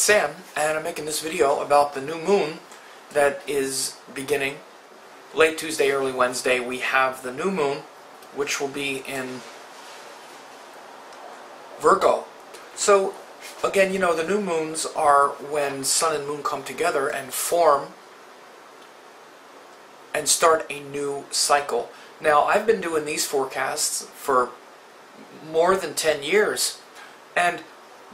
Sam, and I'm making this video about the new moon that is beginning late Tuesday, early Wednesday. We have the new moon, which will be in Virgo. So, again, you know, the new moons are when sun and moon come together and form and start a new cycle. Now, I've been doing these forecasts for more than 10 years, and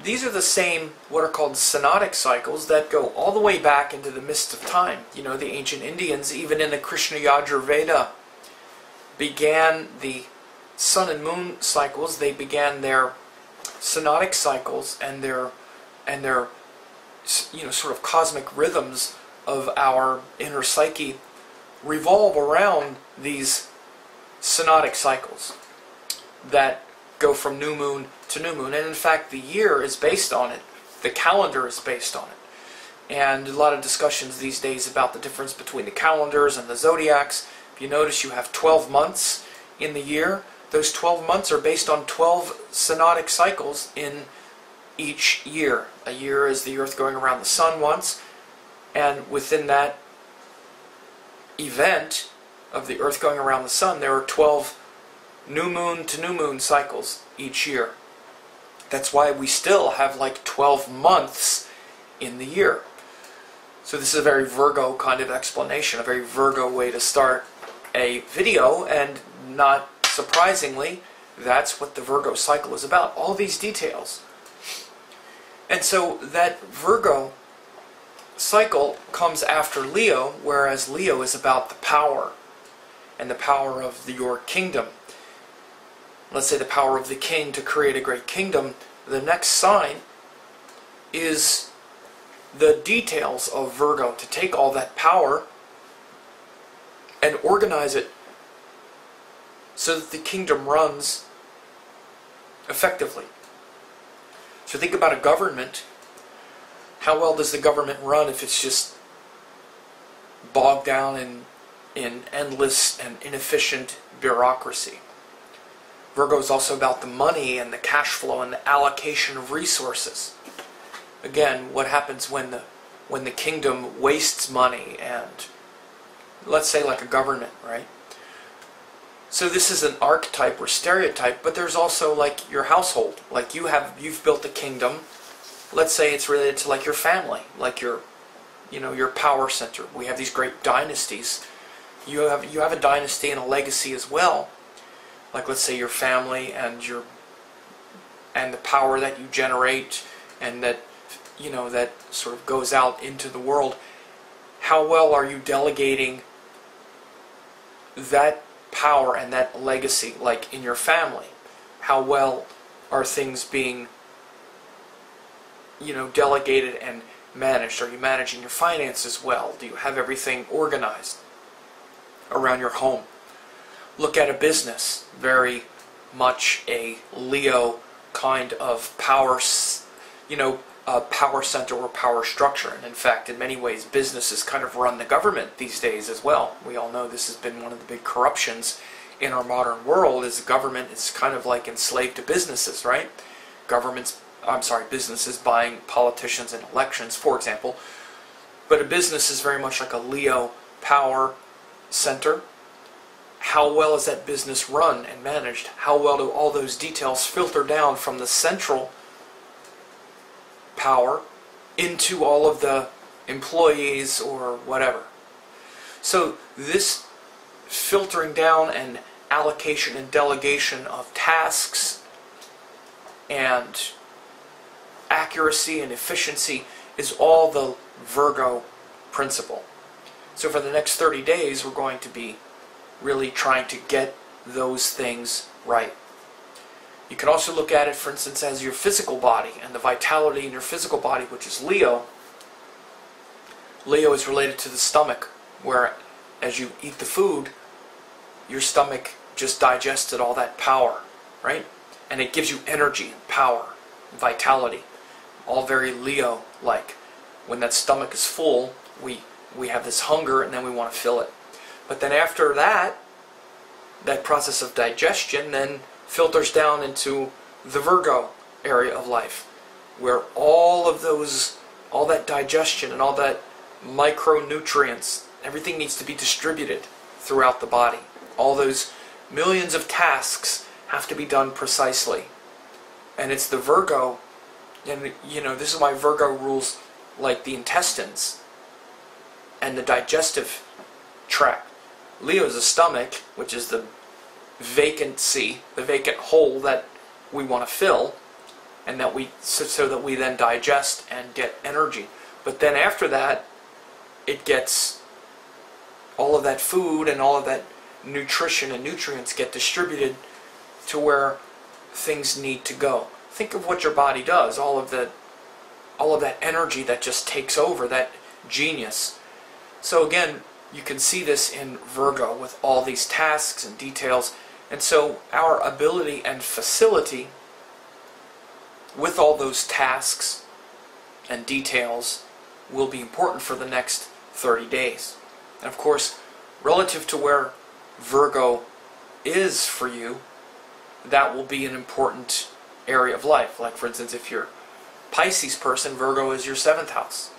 these are the same, what are called synodic cycles, that go all the way back into the mist of time. You know, the ancient Indians, even in the Krishna Yajur Veda, began the sun and moon cycles. They began their synodic cycles and their you know, sort of cosmic rhythms of our inner psyche revolve around these synodic cycles that go from new moon to new moon. And in fact, the year is based on it. The calendar is based on it. And a lot of discussions these days about the difference between the calendars and the zodiacs. If you notice, you have 12 months in the year. Those 12 months are based on 12 synodic cycles in each year. A year is the Earth going around the Sun once, and within that event of the Earth going around the Sun, there are 12 new moon to new moon cycles each year. That's why we still have like 12 months in the year. So this is a very Virgo kind of explanation, a very Virgo way to start a video, and not surprisingly, that's what the Virgo cycle is about, all these details. And so that Virgo cycle comes after Leo, whereas Leo is about the power, and the power of your kingdom. Let's say the power of the king to create a great kingdom. The next sign is the details of Virgo, to take all that power and organize it so that the kingdom runs effectively. So think about a government. How well does the government run if it's just bogged down in endless and inefficient bureaucracy? Virgo is also about the money and the cash flow and the allocation of resources. Again, what happens when the kingdom wastes money, and let's say like a government, right? So this is an archetype or stereotype, but there's also like your household. Like you've built a kingdom. Let's say it's related to like your family, like your power center. We have these great dynasties. You have a dynasty and a legacy as well. Like let's say your family and the power that you generate, and that that sort of goes out into the world. How well are you delegating that power and that legacy, like in your family? How well are things being delegated and managed? Are you managing your finances well? Do you have everything organized around your home? Look at a business, very much a Leo kind of power, power center or power structure. And in fact, in many ways, businesses kind of run the government these days as well. We all know this has been one of the big corruptions in our modern world, is the government is kind of like enslaved to businesses, right? Businesses buying politicians in elections, for example. But a business is very much like a Leo power center. How well is that business run and managed? How well do all those details filter down from the central power into all of the employees or whatever? So this filtering down and allocation and delegation of tasks and accuracy and efficiency is all the Virgo principle. So for the next 30 days, we're going to be really trying to get those things right. You can also look at it, for instance, as your physical body and the vitality in your physical body, which is Leo. Leo is related to the stomach, where as you eat the food, your stomach just digested all that power, right? And it gives you energy and power and vitality. All very Leo-like. When that stomach is full, we have this hunger, and then we want to fill it. But then after that process of digestion then filters down into the Virgo area of life, where all of those all that digestion and all that micronutrients, everything needs to be distributed throughout the body. All those millions of tasks have to be done precisely. And it's the Virgo, and you know, this is why Virgo rules like the intestines and the digestive tract. Leo's the stomach, which is the vacancy, the vacant hole that we want to fill, and that we so that we then digest and get energy. But then after that, it gets all of that food and all of that nutrition and nutrients get distributed to where things need to go. Think of what your body does, all of that energy that just takes over, that genius. So again, you can see this in Virgo with all these tasks and details. And so our ability and facility with all those tasks and details will be important for the next 30 days. And of course, relative to where Virgo is for you, that will be an important area of life. Like for instance, if you're a Pisces person, Virgo is your 7th house.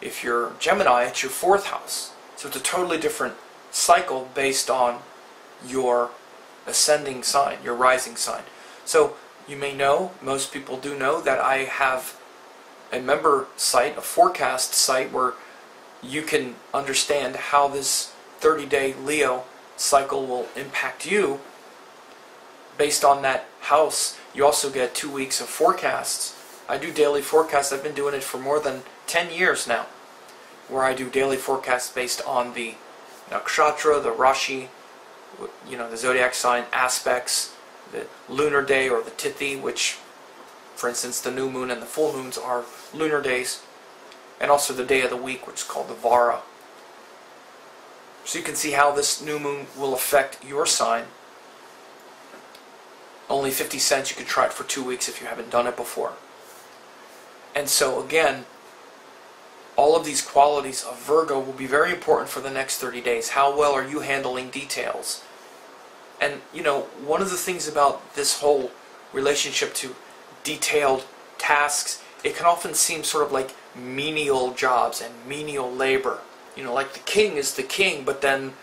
If you're Gemini, it's your 4th house. So it's a totally different cycle based on your ascending sign, your rising sign. So you may know, most people do know, that I have a member site, a forecast site, where you can understand how this 30-day Leo cycle will impact you based on that house. You also get 2 weeks of forecasts. I do daily forecasts. I've been doing it for more than 10 years now, where I do daily forecasts based on the nakshatra, the rashi, you know, the zodiac sign aspects, the lunar day or the tithi, which, for instance, the new moon and the full moons are lunar days, and also the day of the week, which is called the vara. So you can see how this new moon will affect your sign. Only 50 cents. You can try it for 2 weeks if you haven't done it before. And so again, all of these qualities of Virgo will be very important for the next 30 days. How well are you handling details? And you know, one of the things about this whole relationship to detailed tasks, it can often seem sort of like menial jobs and menial labor. You know, like the king is the king, but then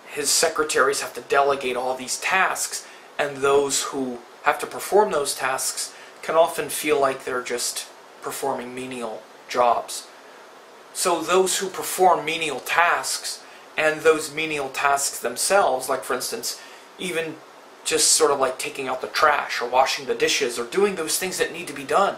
his secretaries have to delegate all these tasks, and those who have to perform those tasks can often feel like they're just performing menial jobs. So those who perform menial tasks, and those menial tasks themselves, like for instance, even just sort of like taking out the trash or washing the dishes or doing those things that need to be done.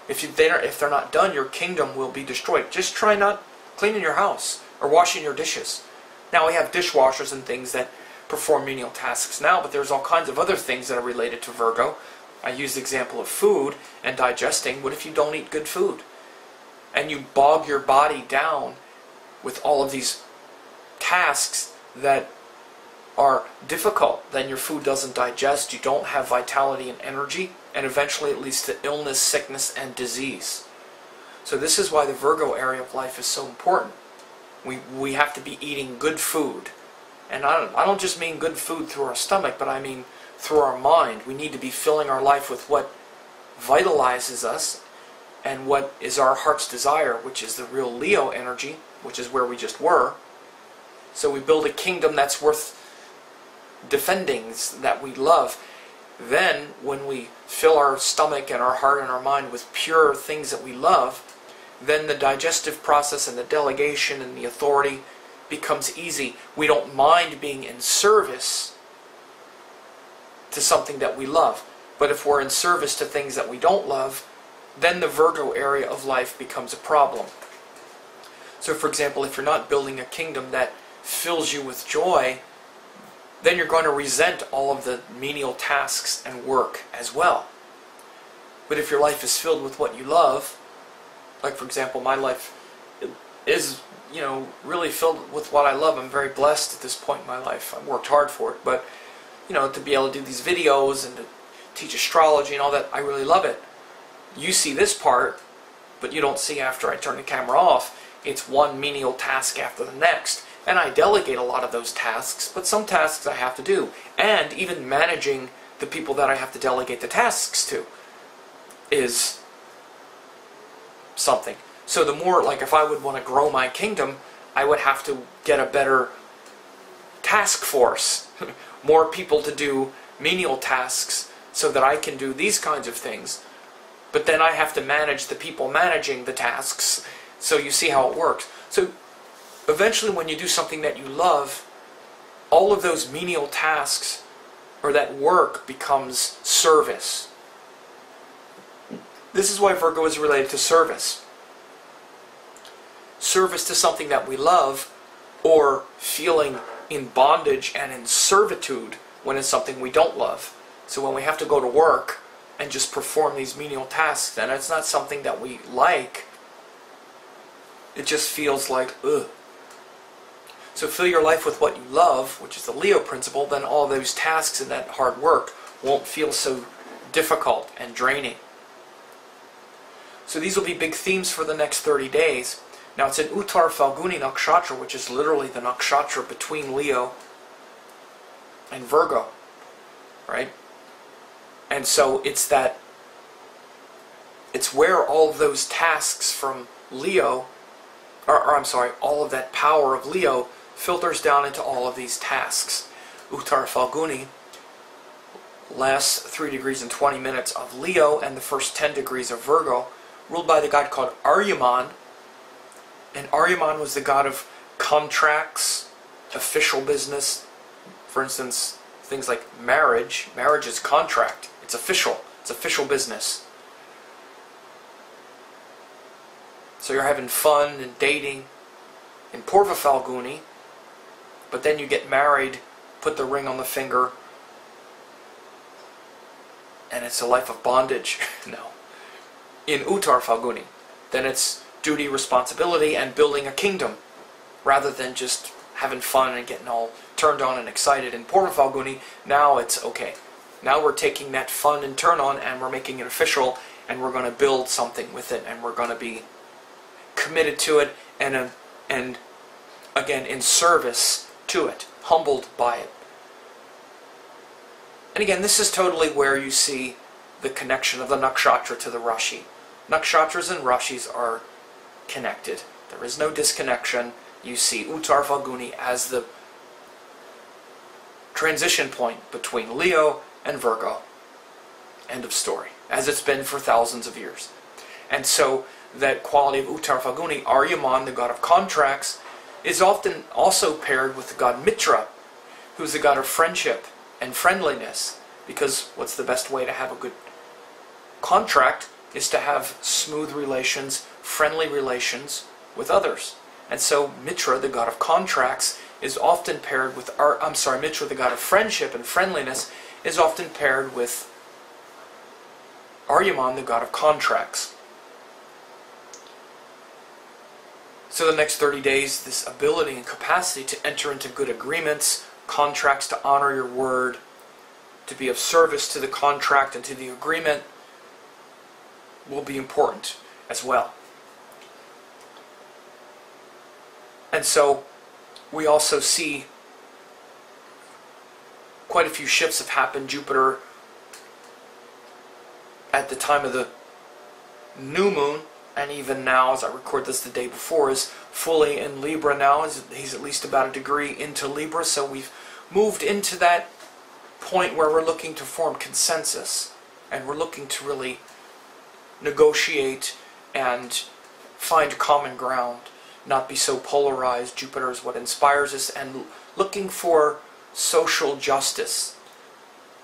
If they're not done, your kingdom will be destroyed. Just try not cleaning your house or washing your dishes. Now we have dishwashers and things that perform menial tasks now, but there's all kinds of other things that are related to Virgo. I used the example of food and digesting. What if you don't eat good food? And you bog your body down with all of these tasks that are difficult. Then your food doesn't digest, you don't have vitality and energy, and eventually it leads to illness, sickness, and disease. So this is why the Virgo area of life is so important. We have to be eating good food. And I don't just mean good food through our stomach, but I mean through our mind. We need to be filling our life with what vitalizes us and what is our heart's desire, which is the real Leo energy, which is where we just were. So we build a kingdom that's worth defending, that we love. Then, when we fill our stomach and our heart and our mind with pure things that we love, then the digestive process and the delegation and the authority becomes easy. We don't mind being in service to something that we love. But if we're in service to things that we don't love, then the Virgo area of life becomes a problem. So for example, if you're not building a kingdom that fills you with joy, then you're going to resent all of the menial tasks and work as well. But if your life is filled with what you love, like for example, my life is, you know, really filled with what I love. I'm very blessed at this point in my life. I've worked hard for it, but you know, to be able to do these videos and to teach astrology and all that, I really love it. You see this part, but you don't see after I turn the camera off. It's one menial task after the next. And I delegate a lot of those tasks, but some tasks I have to do. And even managing the people that I have to delegate the tasks to is something. So the more, like if I would want to grow my kingdom, I would have to get a better task force, more people to do menial tasks so that I can do these kinds of things. But then I have to manage the people managing the tasks. So you see how it works. So eventually when you do something that you love, all of those menial tasks or that work becomes service. This is why Virgo is related to service. Service to something that we love, or feeling in bondage and in servitude when it's something we don't love. So when we have to go to work and just perform these menial tasks, and it's not something that we like, it just feels like, ugh. So fill your life with what you love, which is the Leo principle, then all those tasks and that hard work won't feel so difficult and draining. So these will be big themes for the next 30 days. Now it's in Uttar Falguni Nakshatra, which is literally the nakshatra between Leo and Virgo, right? And so it's where all of those tasks from Leo, or I'm sorry, all of that power of Leo filters down into all of these tasks. Uttar Falguni, last 3 degrees and 20 minutes of Leo and the first 10 degrees of Virgo, ruled by the god called Aryaman. And Aryaman was the god of contracts, official business. For instance, things like marriage. Marriage is contract. It's official. It's official business. So you're having fun and dating in Purva Falguni, but then you get married, put the ring on the finger, and it's a life of bondage. No. In Uttar Falguni, then it's duty, responsibility, and building a kingdom, rather than just having fun and getting all turned on and excited. In Purva Falguni, now it's okay. Now we're taking that fun and turn on and we're making it official, and we're going to build something with it, and we're going to be committed to it, and again in service to it, humbled by it. And again, this is totally where you see the connection of the nakshatra to the rashi. Nakshatras and rashis are connected. There is no disconnection. You see Uttar Falguni as the transition point between Leo and Virgo. End of story. As it's been for thousands of years. And so that quality of Uttar Falguni, Aryaman, the god of contracts, is often also paired with the god Mitra, who's the god of friendship and friendliness. Because what's the best way to have a good contract is to have smooth relations, friendly relations with others. And so Mitra, the god of contracts, is often paired with, Mitra, the god of friendship and friendliness, is often paired with Aryaman, the god of contracts. So the next 30 days, this ability and capacity to enter into good agreements, contracts, to honor your word, to be of service to the contract and to the agreement, will be important as well. And so we also see quite a few shifts have happened. Jupiter, at the time of the new moon, and even now, as I record this the day before, is fully in Libra now. He's at least about a degree into Libra, so we've moved into that point where we're looking to form consensus, and we're looking to really negotiate and find common ground, not be so polarized. Jupiter is what inspires us, and looking for social justice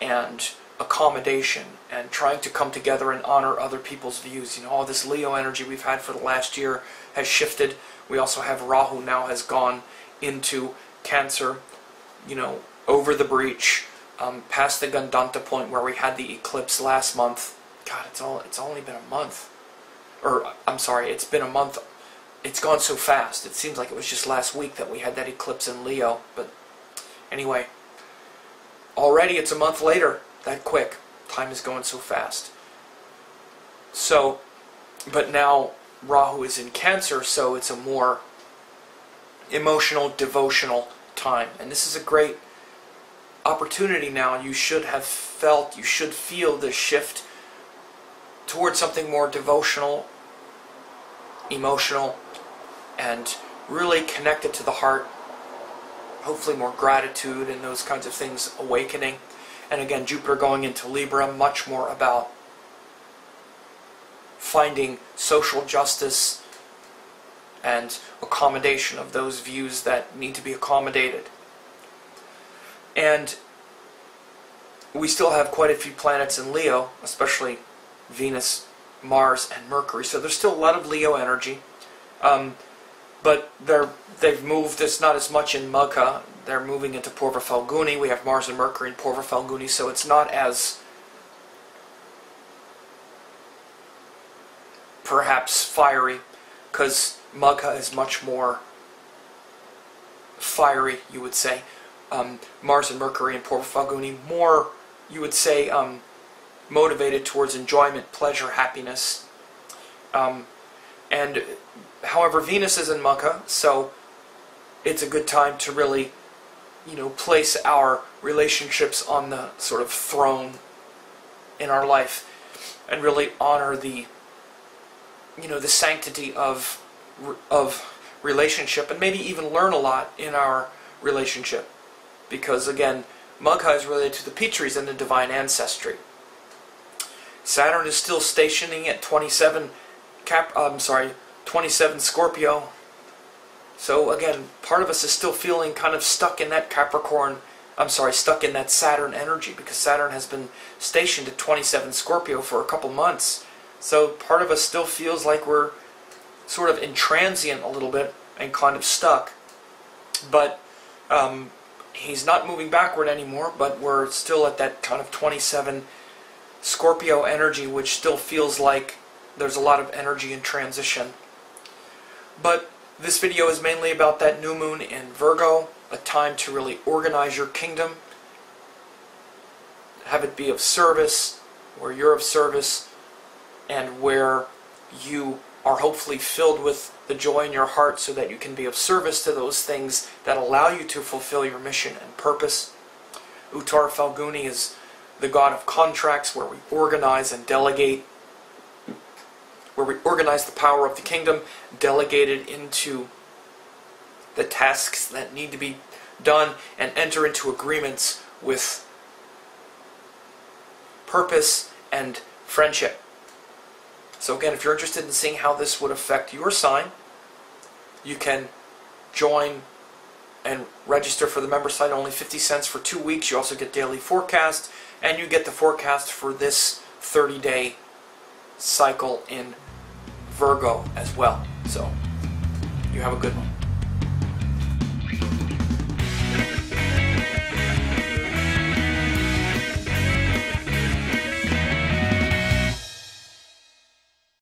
and accommodation and trying to come together and honor other people's views. You know, all this Leo energy we've had for the last year has shifted. We also have Rahu now has gone into Cancer, you know, over the breach, past the Gandanta point where we had the eclipse last month. God, it's only been a month. Or, I'm sorry, it's been a month. It's gone so fast. It seems like it was just last week that we had that eclipse in Leo. But anyway, already it's a month later. That quick. Time is going so fast. So, but now Rahu is in Cancer, so it's a more emotional, devotional time. And this is a great opportunity now. You should have felt, you should feel this shift towards something more devotional emotional, and really connected to the heart. Hopefully more gratitude and those kinds of things awakening. And again, Jupiter going into Libra, much more about finding social justice and accommodation of those views that need to be accommodated. And we still have quite a few planets in Leo, especially Venus, Mars, and Mercury. So there's still a lot of Leo energy. But they've moved, it's not as much in Magha. They're moving into Purva Phalguni. We have Mars and Mercury in Purva Phalguni, so it's not as perhaps fiery, because Magha is much more fiery, you would say. Mars and Mercury in Purva Phalguni, more, you would say, motivated towards enjoyment, pleasure, happiness. And however, Venus is in Magha, so it's a good time to really, place our relationships on the sort of throne in our life and really honor the, the sanctity of relationship, and maybe even learn a lot in our relationship. Because again, Magha is related to the Pitris and the divine ancestry. Saturn is still stationing at 27 Scorpio. So again, part of us is still feeling kind of stuck in that stuck in that Saturn energy, because Saturn has been stationed at 27 Scorpio for a couple months. So part of us still feels like we're sort of intransient a little bit and kind of stuck. But he's not moving backward anymore, but we're still at that kind of 27 Scorpio energy, which still feels like there's a lot of energy in transition. But this video is mainly about that new moon in Virgo, a time to really organize your kingdom, have it be of service, where you're of service, and where you are hopefully filled with the joy in your heart so that you can be of service to those things that allow you to fulfill your mission and purpose. Uttar Phalguni is the god of contracts, where we organize and delegate, where we organize the power of the kingdom, delegate it into the tasks that need to be done, and enter into agreements with purpose and friendship. So again, if you're interested in seeing how this would affect your sign, you can join and register for the member site, only 50 cents for 2 weeks. You also get daily forecast, and you get the forecast for this 30-day cycle in Virgo as well. So you have a good one.